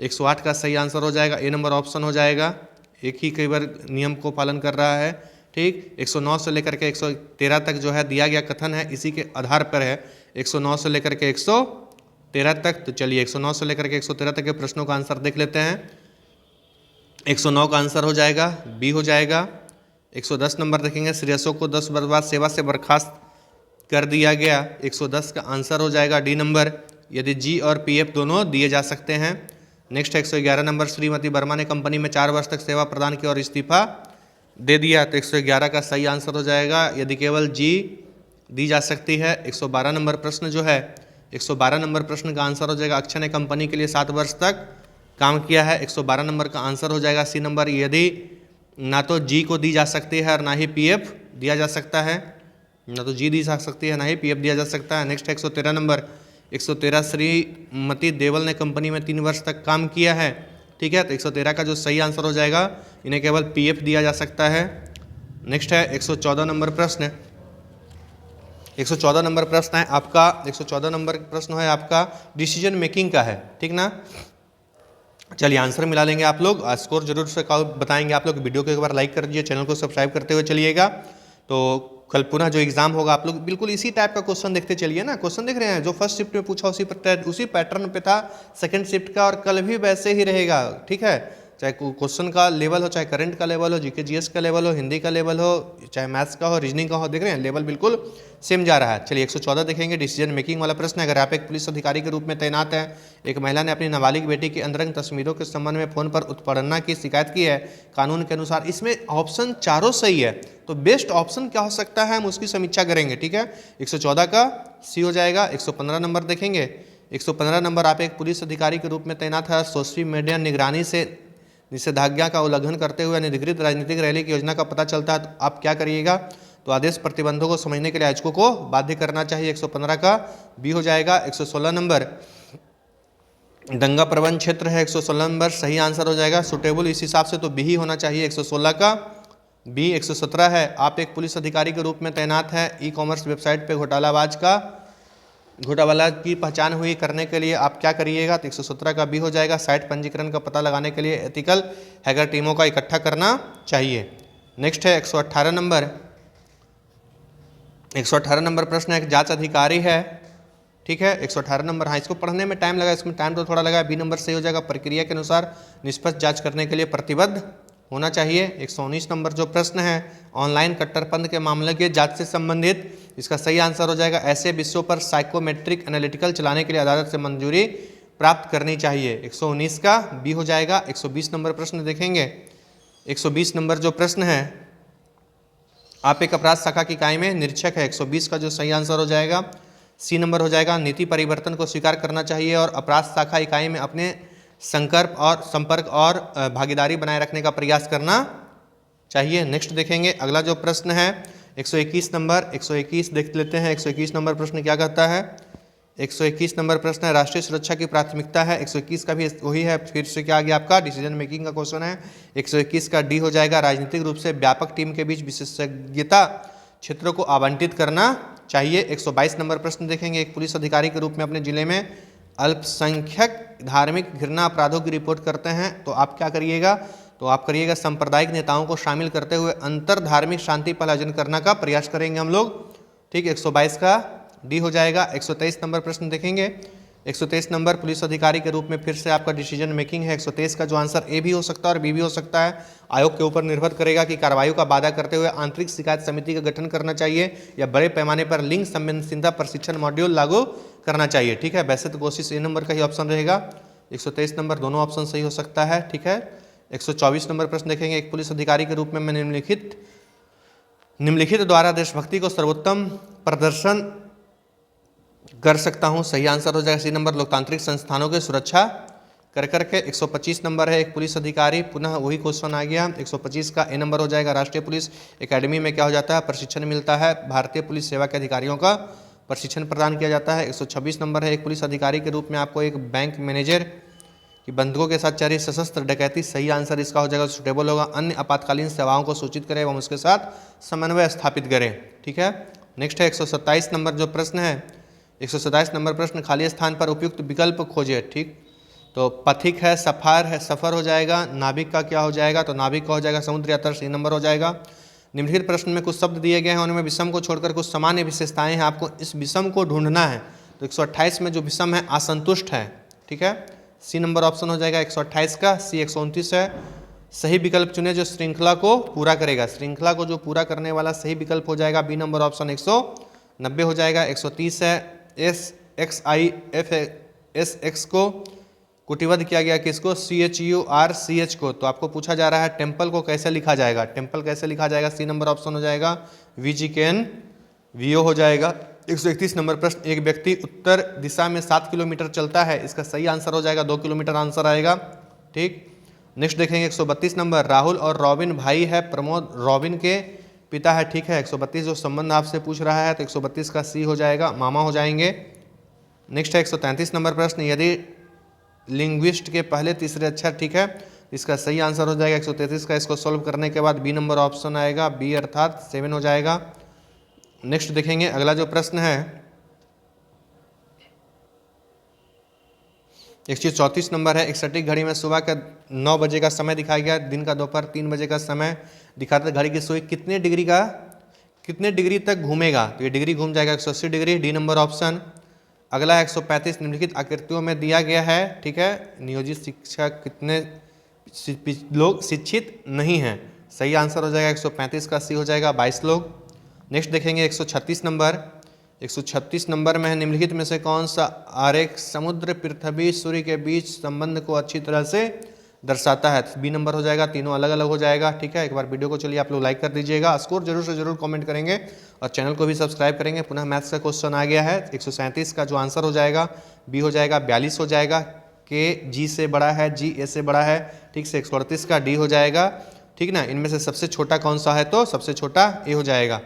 108 का सही आंसर हो जाएगा, ए नंबर ऑप्शन हो जाएगा, एक ही कई बार नियम को पालन कर रहा है, ठीक। 109 से लेकर के 113 तक जो है दिया गया कथन है, इसी के आधार पर है, 109 से लेकर के 113 तक। तो चलिए 109 से लेकर के 113 तक के प्रश्नों का आंसर देख लेते हैं। 109 का आंसर हो जाएगा बी हो जाएगा। 110 नंबर देखेंगे, श्रेयसों को 10 वर्ष बाद सेवा से बर्खास्त कर दिया गया, 110 का आंसर हो जाएगा डी नंबर, यदि जी और पीएफ दोनों दिए जा सकते हैं। नेक्स्ट 111 नंबर, श्रीमती वर्मा ने कंपनी में 4 वर्ष तक सेवा प्रदान की और इस्तीफा दे दिया, तो 111 का सही आंसर हो जाएगा, यदि केवल जी दी जा सकती है। 112 नंबर प्रश्न जो है, 112 नंबर प्रश्न का आंसर हो जाएगा, अक्षय ने कंपनी के लिए 7 वर्ष तक काम किया है, 112 नंबर का आंसर हो जाएगा सी नंबर, यदि ना तो जी को दी जा सकती है और ना ही पीएफ दिया जा सकता है, ना तो जी दी जा सकती है ना ही पीएफ दिया जा सकता है। नेक्स्ट 113 नंबर, 113 श्रीमती देवल ने कंपनी में 3 वर्ष तक काम किया है, ठीक है। तो 113 का जो सही आंसर हो जाएगा, इन्हें केवल पीएफ दिया जा सकता है। नेक्स्ट है 114 नंबर प्रश्न। 114 नंबर प्रश्न है आपका, 114 नंबर प्रश्न है आपका डिसीजन मेकिंग का है, ठीक ना। चलिए आंसर मिला लेंगे आप लोग, स्कोर जरूर से बताएंगे आप लोग। वीडियो को एक बार लाइक कर दीजिए, चैनल को सब्सक्राइब करते हुए चलिएगा। तो कल पुनः जो एग्जाम होगा आप लोग बिल्कुल इसी टाइप का क्वेश्चन देखते चलिए ना। क्वेश्चन देख रहे हैं जो फर्स्ट शिफ्ट में पूछा उसी पैटर्न पे था सेकंड शिफ्ट का, और कल भी वैसे ही रहेगा, ठीक है। चाहे क्वेश्चन का लेवल हो, चाहे करंट का लेवल हो, जीके जीएस का लेवल हो, हिंदी का लेवल हो, चाहे मैथ्स का हो, रीजनिंग का हो, देख रहे हैं लेवल बिल्कुल सेम जा रहा है। चलिए 114 देखेंगे, डिसीजन मेकिंग वाला प्रश्न है। अगर आप एक पुलिस अधिकारी के रूप में तैनात हैं, एक महिला ने अपनी नाबालिग बेटी की अंतरंग तस्वीरों के संबंध में फोन पर उत्पीड़न की शिकायत की है, कानून के अनुसार इसमें ऑप्शन चारों सही है, तो बेस्ट ऑप्शन क्या हो सकता है हम उसकी समीक्षा करेंगे, ठीक है। 114 का सी हो जाएगा। 115 नंबर देखेंगे। 115 नंबर, आप एक पुलिस अधिकारी के रूप में तैनात है, सोशल मीडिया निगरानी से निषेधाज्ञा का उल्लंघन करते हुए अनधिकृत राजनीतिक रैली की योजना का पता चलता है, तो आप क्या करिएगा। तो आदेश प्रतिबंधों को समझने के लिए आयोजकों को बाध्य करना चाहिए। 115 का बी हो जाएगा। 116 नंबर, दंगा प्रवण क्षेत्र है, 116 नंबर सही आंसर हो जाएगा। सुटेबल इस हिसाब से तो बी ही होना चाहिए, 116 का बी। 117 है, आप एक पुलिस अधिकारी के रूप में तैनात है, ई कॉमर्स वेबसाइट पर घोटाला की पहचान हुई करने के लिए आप क्या करिएगा। तो 117 का बी हो जाएगा। साइट पंजीकरण का पता लगाने के लिए एथिकल हैकर टीमों का इकट्ठा करना चाहिए। नेक्स्ट है 118 नंबर। 118 नंबर प्रश्न एक जांच अधिकारी है, ठीक है। 118 नंबर, हाँ इसको पढ़ने में टाइम लगा, इसमें टाइम तो थोड़ा लगा। बी नंबर सही हो जाएगा। प्रक्रिया के अनुसार निष्पक्ष जांच करने के लिए प्रतिबद्ध होना चाहिए। 119 नंबर जो प्रश्न है ऑनलाइन कट्टरपंथ के मामले के जांच से संबंधित, इसका सही आंसर हो जाएगा ऐसे विषयों पर साइकोमेट्रिक एनालिटिकल चलाने के लिए अदालत से मंजूरी प्राप्त करनी चाहिए। 119 का बी हो जाएगा। 120 नंबर प्रश्न देखेंगे। 120 नंबर जो प्रश्न है, आप एक अपराध शाखा की इकाई में निरीक्षक है, 120 का जो सही आंसर हो जाएगा सी नंबर हो जाएगा। नीति परिवर्तन को स्वीकार करना चाहिए और अपराध शाखा इकाई में अपने संपर्क और भागीदारी बनाए रखने का प्रयास करना चाहिए। नेक्स्ट देखेंगे अगला जो प्रश्न है 121 नंबर। 121 देख लेते हैं। 121 नंबर प्रश्न क्या कहता है। 121 नंबर प्रश्न है राष्ट्रीय सुरक्षा की प्राथमिकता है। 121 का भी वही है, फिर से क्या आ गया आपका डिसीजन मेकिंग का क्वेश्चन है। 121 का डी हो जाएगा। राजनीतिक रूप से व्यापक टीम के बीच विशेषज्ञता क्षेत्रों को आवंटित करना चाहिए। 122 नंबर प्रश्न देखेंगे। एक पुलिस अधिकारी के रूप में अपने जिले में अल्पसंख्यक धार्मिक घृणा अपराधों की रिपोर्ट करते हैं, तो आप क्या करिएगा। तो आप करिएगा सांप्रदायिक नेताओं को शामिल करते हुए अंतर धार्मिक शांति पर आयोजन करने का प्रयास करेंगे हम लोग, ठीक। 122 का डी हो जाएगा। 123 नंबर प्रश्न देखेंगे। 123 नंबर पुलिस अधिकारी के रूप में फिर से आपका डिसीजन मेकिंग है। 123 का जो आंसर ए भी हो सकता है और बी भी हो सकता है। आयोग के ऊपर निर्भर करेगा कि कार्रवाई का वादा करते हुए आंतरिक शिकायत समिति का गठन करना चाहिए या बड़े पैमाने पर लिंग संवेदनशीलता प्रशिक्षण मॉड्यूल लागू करना चाहिए, ठीक है। वैसे तो कोशिश ए नंबर का ही ऑप्शन रहेगा। 123 नंबर दोनों ऑप्शन सही हो सकता है, ठीक है। 124 नंबर प्रश्न देखेंगे। एक पुलिस अधिकारी के रूप में मैं निम्नलिखित द्वारा देशभक्ति को सर्वोत्तम प्रदर्शन कर सकता हूं, सही आंसर हो जाएगा सी नंबर। लोकतांत्रिक संस्थानों की सुरक्षा कर करके। 125 नंबर है एक पुलिस अधिकारी, पुनः वही क्वेश्चन आ गया। 125 का ए नंबर हो जाएगा। राष्ट्रीय पुलिस एकेडमी में क्या हो जाता है, प्रशिक्षण मिलता है। भारतीय पुलिस सेवा के अधिकारियों का प्रशिक्षण प्रदान किया जाता है। 126 नंबर है एक पुलिस अधिकारी के रूप में आपको एक बैंक मैनेजर की बंधुकों के साथ जारी सशस्त्र डकैती, सही आंसर इसका हो जाएगा, सुटेबल होगा। अन्य आपातकालीन सेवाओं को सूचित करें एवं उसके साथ समन्वय स्थापित करें, ठीक है। नेक्स्ट है 127 नंबर जो प्रश्न है। 127 नंबर प्रश्न खाली स्थान पर उपयुक्त विकल्प खोजे, ठीक। तो पथिक है, सफर हो जाएगा। नाविक का क्या हो जाएगा, तो नाविक का हो जाएगा समुद्र यात्रा, सी नंबर हो जाएगा। निम्नलिखित प्रश्न में कुछ शब्द दिए गए हैं, उनमें विषम को छोड़कर कुछ सामान्य विशेषताएं हैं, आपको इस विषम को ढूंढना है। तो 128 में जो विषम है असंतुष्ट है, ठीक है। सी नंबर ऑप्शन हो जाएगा 128 का। सी 129 है। सही विकल्प चुने जो श्रृंखला को पूरा करेगा, श्रृंखला को जो पूरा करने वाला सही विकल्प हो जाएगा बी नंबर ऑप्शन 190 हो जाएगा। 130 है SXIFSX को कुटिबद्ध किया गया किसको, CHURCH को। तो आपको पूछा जा रहा है टेम्पल को कैसे लिखा जाएगा, टेम्पल कैसे लिखा जाएगा, सी नंबर ऑप्शन हो जाएगा। VGKN VO हो जाएगा। 131 नंबर प्रश्न एक व्यक्ति उत्तर दिशा में 7 किलोमीटर चलता है, इसका सही आंसर हो जाएगा 2 किलोमीटर आंसर आएगा, ठीक। नेक्स्ट देखेंगे 132 नंबर राहुल और रॉबिन भाई है, प्रमोद रॉबिन के पिता है, ठीक है। 132 जो संबंध आपसे पूछ रहा है तो 132 का सी हो जाएगा, मामा हो जाएंगे। नेक्स्ट है 133 नंबर प्रश्न यदि लिंग्विस्ट के पहले तीसरे अक्षर, ठीक है। इसका सही आंसर हो जाएगा 133 का। इसको सॉल्व करने के बाद बी नंबर ऑप्शन आएगा, बी अर्थात 7 हो जाएगा। नेक्स्ट देखेंगे अगला जो प्रश्न है 134 नंबर है। एक सटीक घड़ी में सुबह का 9 बजे का समय दिखाया गया, दिन का दोपहर 3 बजे का समय दिखाता है। घड़ी की सुई कितने डिग्री तक घूमेगा? तो ये डिग्री घूम जाएगा 180 डिग्री, डी नंबर ऑप्शन। अगला 135 निम्नलिखित आकृतियों में दिया गया है, ठीक है। नियोजित शिक्षक कितने लोग शिक्षित नहीं हैं? सही आंसर हो जाएगा 135 का सी हो जाएगा, 22 लोग। नेक्स्ट देखेंगे 136 नंबर। 136 नंबर में है निम्नलिखित में से कौन सा आरेख समुद्र, पृथ्वी, सूर्य के बीच संबंध को अच्छी तरह से दर्शाता है? बी नंबर हो जाएगा, तीनों अलग अलग हो जाएगा, ठीक है। एक बार वीडियो को चलिए आप लोग लाइक कर दीजिएगा, स्कोर जरूर से जरूर कमेंट करेंगे और चैनल को भी सब्सक्राइब करेंगे। पुनः मैथ्स का क्वेश्चन आ गया है 137 का, जो आंसर हो जाएगा बी हो जाएगा, 42 हो जाएगा। के जी से बड़ा है, जी ए से बड़ा है, ठीक से 138 का डी हो जाएगा, ठीक ना। इनमें से सबसे छोटा कौन सा है? तो सबसे छोटा ए हो जाएगा।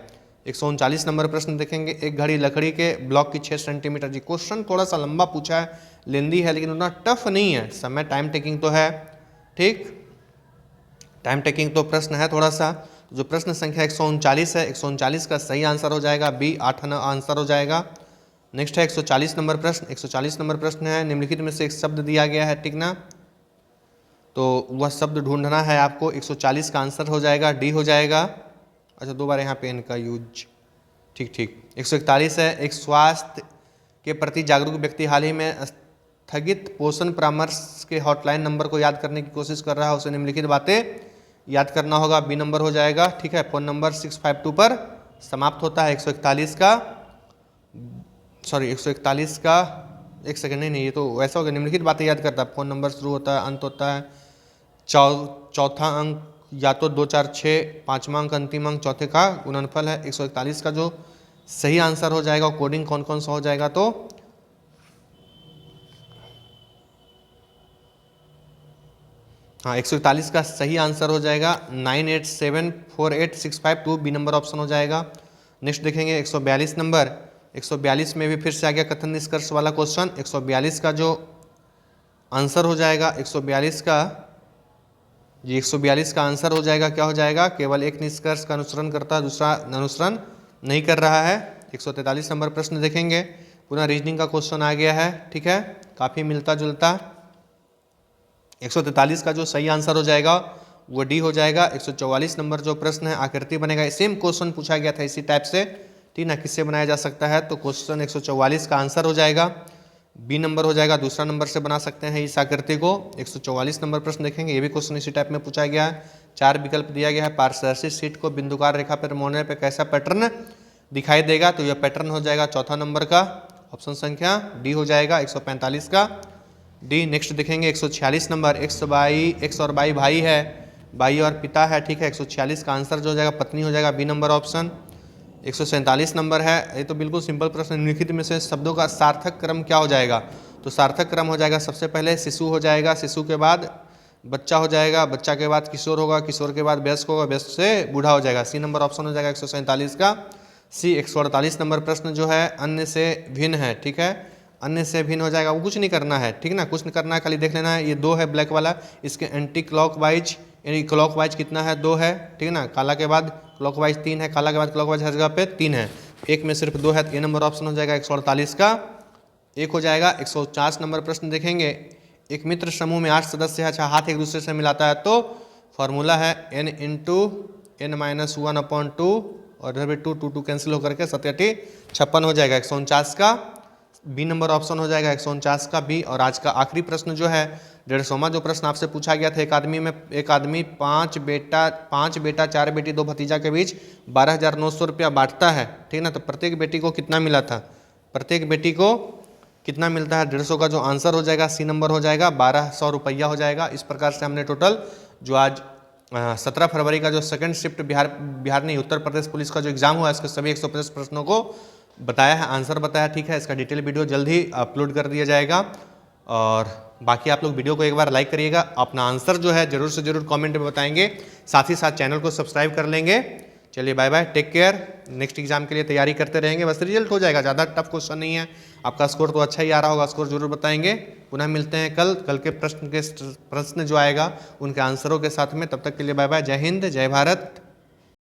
139 नंबर प्रश्न देखेंगे। एक घड़ी लकड़ी के ब्लॉक की 6 सेंटीमीटर, जी क्वेश्चन थोड़ा सा लंबा पूछा है, लेंदी है, लेकिन उतना टफ नहीं है। समय टाइम टेकिंग तो है, ठीक, टाइम टेकिंग तो प्रश्न है थोड़ा सा। जो प्रश्न संख्या 139 है, 139 का सही आंसर हो जाएगा बी, 8 आंसर हो जाएगा। नेक्स्ट है 140 नंबर प्रश्न। 140 नंबर प्रश्न है निम्नलिखित में से एक शब्द दिया गया है, ठीक ना, तो वह शब्द ढूंढना है आपको। 140 का आंसर हो जाएगा डी हो जाएगा। अच्छा, 2 बार यहाँ पेन का यूज, ठीक। 141 है। एक स्वास्थ्य के प्रति जागरूक व्यक्ति हाल ही में स्थगित पोषण परामर्श के हॉटलाइन नंबर को याद करने की कोशिश कर रहा है, उसे निम्नलिखित बातें याद करना होगा, बी नंबर हो जाएगा, ठीक है। फ़ोन नंबर 652 पर समाप्त होता है। 141 का, सॉरी 141 का, एक सेकंड, नहीं ये तो वैसा हो गया, निम्नलिखित बातें याद करता है। फ़ोन नंबर शुरू होता है, अंत होता है, चौथा अंक या तो 2 4 6, 5वां अंक अंतिम अंक चौथे का गुणनफल है। 141 का जो सही आंसर हो जाएगा, कोडिंग कौन कौन सा हो जाएगा? तो हाँ, 141 का सही आंसर हो जाएगा 98748652, बी नंबर ऑप्शन हो जाएगा। नेक्स्ट देखेंगे 142 नंबर। 142 में भी फिर से आ गया कथन निष्कर्ष वाला क्वेश्चन। 142 का जो आंसर हो जाएगा 142 का, जी 142 का आंसर हो जाएगा, क्या हो जाएगा? केवल एक निष्कर्ष का अनुसरण करता है, दूसरा अनुसरण नहीं कर रहा है। 143 नंबर प्रश्न देखेंगे। पुनः रीजनिंग का क्वेश्चन आ गया है, ठीक है, काफ़ी मिलता जुलता। 143 का जो सही आंसर हो जाएगा वो डी हो जाएगा। 144 नंबर जो प्रश्न है आकृति बनेगा, सेम क्वेश्चन पूछा गया था इसी टाइप से, ठीक ना, किससे बनाया जा सकता है? तो क्वेश्चन 144 का आंसर हो जाएगा बी नंबर हो जाएगा, दूसरा नंबर से बना सकते हैं इस आकृति को। 144 नंबर प्रश्न देखेंगे, ये भी क्वेश्चन इसी टाइप में पूछा गया है। 4 विकल्प दिया गया है। पारदर्शी शीट को बिंदुकार रेखा पर मोड़ने पर कैसा पैटर्न दिखाई देगा? तो यह पैटर्न हो जाएगा चौथा नंबर का, ऑप्शन संख्या डी हो जाएगा, 145 का डी। नेक्स्ट देखेंगे 146 नंबर। एक्स और वाई भाई है, भाई और पिता है, ठीक है। 146 का आंसर जो हो जाएगा पत्नी हो जाएगा, बी नंबर ऑप्शन। 147 नंबर है, ये तो बिल्कुल सिंपल प्रश्न। निम्नलिखित में से शब्दों का सार्थक क्रम क्या हो जाएगा? तो सार्थक क्रम हो जाएगा सबसे पहले शिशु हो जाएगा, शिशु के बाद बच्चा हो जाएगा, बच्चा के बाद किशोर होगा, किशोर के बाद वयस्क होगा, वयस्क से बूढ़ा हो जाएगा, सी नंबर ऑप्शन हो जाएगा 147 का सी। 148 नंबर प्रश्न जो है अन्य से भिन्न है, ठीक है, अन्य से भिन्न हो जाएगा, वो कुछ नहीं करना है, ठीक ना, कुछ नहीं करना है, खाली देख लेना है। ये 2 है ब्लैक वाला, इसके एंटी क्लॉकवाइज यानी क्लॉकवाइज कितना है? 2 है, ठीक ना। काला के बाद क्लॉकवाइज 3 है, काला के बाद क्लॉकवाइज हर जगह पे 3 है, एक में सिर्फ 2 है, तो ये नंबर ऑप्शन हो जाएगा 148 का 1 हो जाएगा। 149 नंबर प्रश्न देखेंगे। एक मित्र समूह में 8 सदस्य है, अच्छा हाथ एक दूसरे से मिलाता है तो फॉर्मूला है n इंटू n-1/2 और इधर भी 2 कैंसिल होकर के 7 56 हो जाएगा। 149 का बी नंबर ऑप्शन हो जाएगा, 149 का बी। और आज का आखिरी प्रश्न जो है 150वां जो प्रश्न आपसे पूछा गया था, एक आदमी 5 बेटा 4 बेटी 2 भतीजा के बीच 12,900 रुपया बांटता है, ठीक ना, तो प्रत्येक बेटी को कितना मिला था? प्रत्येक बेटी को कितना मिलता है? 150 का जो आंसर हो जाएगा सी नंबर हो जाएगा, 1200 रुपया हो जाएगा। इस प्रकार से हमने टोटल जो आज 17 फरवरी का जो सेकंड शिफ्ट बिहार नहीं उत्तर प्रदेश पुलिस का जो एग्जाम हुआ, इसके सभी 150 प्रश्नों को बताया है, आंसर बताया, ठीक है। इसका डिटेल वीडियो जल्द ही अपलोड कर दिया जाएगा। और बाकी आप लोग वीडियो को एक बार लाइक करिएगा, अपना आंसर जो है जरूर से जरूर कमेंट में बताएंगे, साथ ही साथ चैनल को सब्सक्राइब कर लेंगे चलिए bye bye, take care. Next exam के लिए तैयारी करते रहेंगे, बस रिजल्ट हो जाएगा, ज़्यादा टफ क्वेश्चन नहीं है। आपका स्कोर तो अच्छा ही आ रहा होगा, स्कोर जरूर बताएंगे। पुनः मिलते हैं कल के प्रश्न जो आएगा उनके आंसरों के साथ में। तब तक के लिए बाय बाय, जय हिंद, जय भारत।